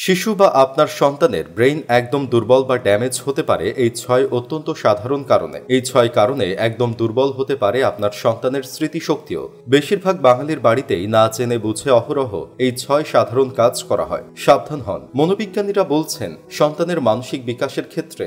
শিশু বা আপনার সন্তানের ব্রেইন একদম দুর্বল বা ড্যামেজ হতে পারে এই ৬ অত্যন্ত সাধারণ কারণে। এই ৬ কারণে একদম দুর্বল হতে পারে আপনার সন্তানের স্মৃতিশক্তিও। বেশিরভাগ বাঙালির বাড়িতেই না জেনে বুঝে অহরহ এই ৬ সাধারণ কাজ করা হয়। সাবধান হন। মনোবিজ্ঞানীরা বলছেন, সন্তানের মানসিক বিকাশের ক্ষেত্রে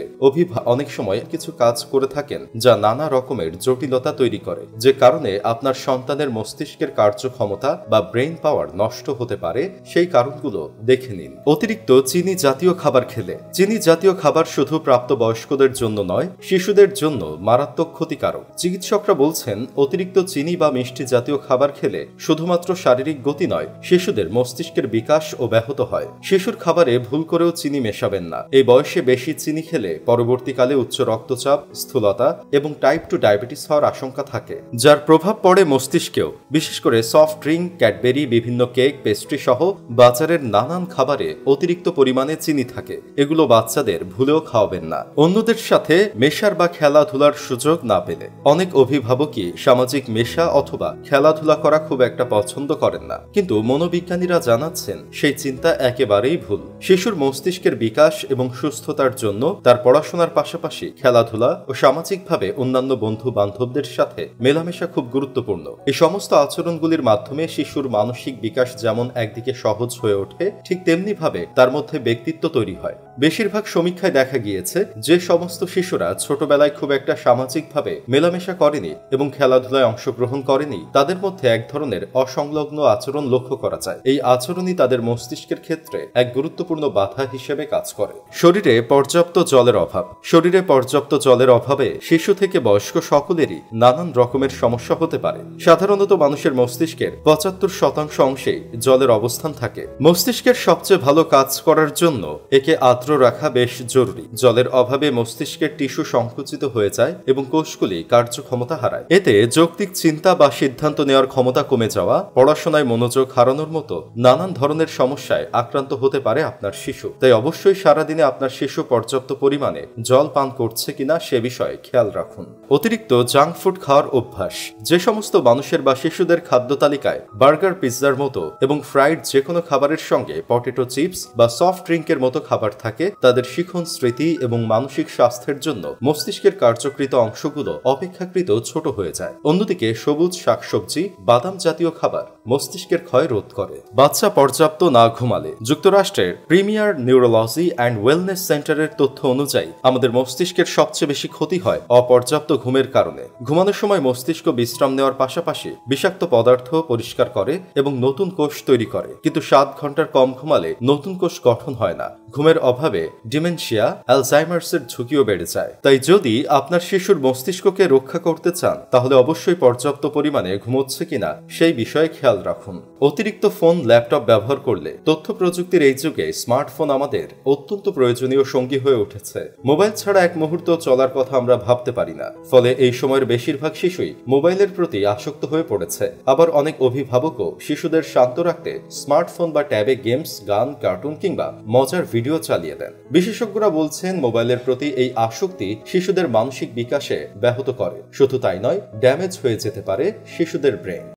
অনেক সময় কিছু কাজ করে থাকেন যা নানা রকমের জটিলতা তৈরি করে, যে কারণে আপনার সন্তানের মস্তিষ্কের কার্যক্ষমতা বা ব্রেইন পাওয়ার নষ্ট হতে পারে। সেই কারণগুলো দেখে নিন। অতিরিক্ত চিনি জাতীয় খাবার খেলে। চিনি জাতীয় খাবার শুধু প্রাপ্তবয়স্কদের জন্য নয়, শিশুদের জন্য মারাত্মক ক্ষতিকারক। চিকিৎসকরা বলছেন, অতিরিক্ত চিনি বা মিষ্টি জাতীয় খাবার খেলে শুধুমাত্র শারীরিক গতি নয়, শিশুদের মস্তিষ্কের বিকাশ ও ব্যাহত হয়। শিশুর খাবারে ভুল করেও চিনি মেশাবেন না। এই বয়সে বেশি চিনি খেলে পরবর্তীকালে উচ্চ রক্তচাপ, স্থূলতা এবং টাইপ 2 ডায়াবেটিস হওয়ার আশঙ্কা থাকে, যার প্রভাব পড়ে মস্তিষ্কেও। বিশেষ করে সফট ড্রিঙ্ক, ক্যাডবেরি, বিভিন্ন কেক, পেস্ট্রি সহ বাজারের নানান খাবারে অতিরিক্ত পরিমাণে চিনি থাকে। এগুলো বাচ্চাদের ভুলেও খাওয়াবেন না। অন্যদের সাথে মেশার বা খেলাধুলার সুযোগ না পেলে। অনেক অভিভাবকই সামাজিক মেশা অথবা খেলাধুলা করা খুব একটা পছন্দ করেন না, কিন্তু মনোবিজ্ঞানীরা জানাচ্ছেন সেই চিন্তা একেবারেই ভুল। শিশুর মস্তিষ্কের বিকাশ এবং সুস্থতার জন্য তার পড়াশোনার পাশাপাশি খেলাধুলা ও সামাজিকভাবে অন্যান্য বন্ধু বান্ধবদের সাথে মেলামেশা খুব গুরুত্বপূর্ণ। এই সমস্ত আচরণগুলির মাধ্যমে শিশুর মানসিক বিকাশ যেমন একদিকে সহজ হয়ে ওঠে, ঠিক তেমনি ভাবে তার মধ্যে ব্যক্তিত্ব তৈরি হয়। বেশিরভাগ সমীক্ষায় দেখা গিয়েছে, যে সমস্ত শিশুরা ছোটবেলায় খুব একটা সামাজিকভাবে মেলামেশা করেনি এবং খেলাধুলায় অংশগ্রহণ করেনি, তাদের মধ্যে এক ধরনের অসংলগ্ন আচরণ লক্ষ্য করা যায়। এই আচরণই তাদের মস্তিষ্কের ক্ষেত্রে এক গুরুত্বপূর্ণ বাধা হিসেবে কাজ করে। শরীরে পর্যাপ্ত জলের অভাব। শরীরে পর্যাপ্ত জলের অভাবে শিশু থেকে বয়স্ক সকলেরই নানান রকমের সমস্যা হতে পারে। সাধারণত মানুষের মস্তিষ্কের ৭৫% অংশেই জলের অবস্থান থাকে। মস্তিষ্কের সবচেয়ে ভালো কাজ করার জন্য একে আর্দ্র রাখা বেশ জরুরি। জলের অভাবে মস্তিষ্কের টিস্যু সংকুচিত হয়ে যায় এবং কোষগুলি কার্যক্ষমতা হারায়। এতে যৌক্তিক চিন্তা বা সিদ্ধান্ত নেওয়ার ক্ষমতা কমে যাওয়া, পড়াশোনায় মনোযোগ হারানোর মতো নানান ধরনের সমস্যায় আক্রান্ত হতে পারে আপনার শিশু। তাই অবশ্যই সারাদিনে আপনার শিশু পর্যাপ্ত পরিমাণে জল পান করছে কিনা সে বিষয়ে খেয়াল রাখুন। অতিরিক্ত জাঙ্ক ফুড খাওয়ার অভ্যাস। যে সমস্ত মানুষের বা শিশুদের খাদ্য তালিকায় বার্গার, পিৎজার মতো এবং ফ্রাইড যে কোনো খাবারের সঙ্গে পটেটো চিপস বা সফট ড্রিঙ্কের মতো খাবার থাকে, তাদের শিখন, স্মৃতি এবং মানসিক স্বাস্থ্যের জন্য মস্তিষ্কের কার্যকৃত অংশগুলো অপেক্ষাকৃত ছোট হয়ে যায়। অন্যদিকে সবুজ শাকসবজি, বাদাম জাতীয় খাবার মস্তিষ্কের ক্ষয় রোধ করে। বাচ্চা পর্যাপ্ত না ঘুমালে। যুক্তরাষ্ট্রের প্রিমিয়ার নিউরোলজি অ্যান্ড ওয়েলনেস সেন্টারের তথ্য অনুযায়ী আমাদের মস্তিষ্কের সবচেয়ে বেশি ক্ষতি হয় অপর্যাপ্ত ঘুমের কারণে। ঘুমানোর সময় মস্তিষ্ক বিশ্রাম নেওয়ার পাশাপাশি বিষাক্ত পদার্থ পরিষ্কার করে এবং নতুন কোষ তৈরি করে, কিন্তু 7 ঘন্টার কম ঘুমালে নতুন কোষ গঠন হয় না। ঘুমের অভাবে ডিমেনশিয়া, অ্যালজাইমার্সের ঝুঁকিও বেড়ে যায়। তাই যদি আপনার শিশুর মস্তিষ্ককে রক্ষা করতে চান, তাহলে অবশ্যই পর্যাপ্ত পরিমাণে ঘুমোচ্ছে কিনা সেই বিষয়ে খেয়াল রাখুন। অতিরিক্ত ফোন, ল্যাপটপ ব্যবহার করলে। তথ্য প্রযুক্তির এই যুগে স্মার্টফোন আমাদের অত্যন্ত প্রয়োজনীয় সঙ্গী হয়ে উঠেছে। মোবাইল ছাড়া এক মুহূর্ত চলার কথা আমরা ভাবতে পারি না। ফলে এই সময়ের বেশিরভাগ শিশুই মোবাইলের প্রতি আসক্ত হয়ে পড়েছে। আবার অনেক অভিভাবকও শিশুদের শান্ত রাখতে স্মার্টফোন বা ট্যাবে গেমস, গান, কার্টুন কিংবা মজার ভিডিও চালিয়ে দেন। বিশেষজ্ঞরা বলছেন, মোবাইলের প্রতি এই আসক্তি শিশুদের মানসিক বিকাশে ব্যাহত করে। শুধু তাই নয়, ড্যামেজ হয়ে যেতে পারে শিশুদের ব্রেন।